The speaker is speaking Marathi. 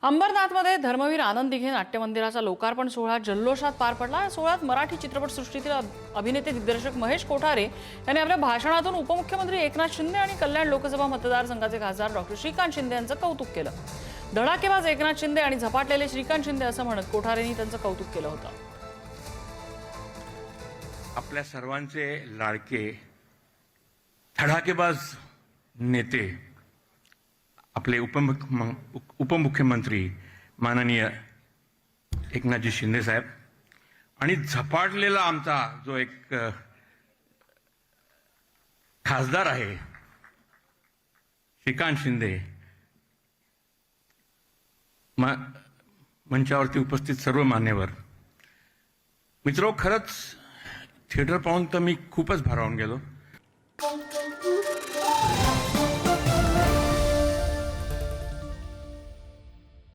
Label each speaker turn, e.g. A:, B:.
A: अंबरनाथमध्ये धर्मवीर आनंद दिघे नाट्य मंदिराचा लोकार्पण सोहळा जल्लोषात पार पडला। या सोहळ्यात मराठी चित्रपटसृष्टीतील अभिनेते दिग्दर्शक महेश कोठारे यांनी आपल्या भाषणातून उपमुख्यमंत्री एकनाथ शिंदे आणि कल्याण लोकसभा मतदारसंघाचे खासदार डॉक्टर श्रीकांत शिंदे यांचं कौतुक केलं। धडाकेबाज एकनाथ शिंदे आणि झपाटलेले श्रीकांत शिंदे असं म्हणत कोठारेंनी त्यांचं कौतुक केलं होतं।
B: आपल्या सर्वांचे लाडके धडाकेबाज नेते आपले उपमुख्यमंत्री माननीय एकनाथजी शिंदे साहेब आणि झपाटलेला आमचा जो एक खासदार आहे श्रीकांत शिंदे, मंचावरती उपस्थित सर्व मान्यवर मित्रो, खरंच थिएटर पाहून तर मी खूपच भारावून गेलो।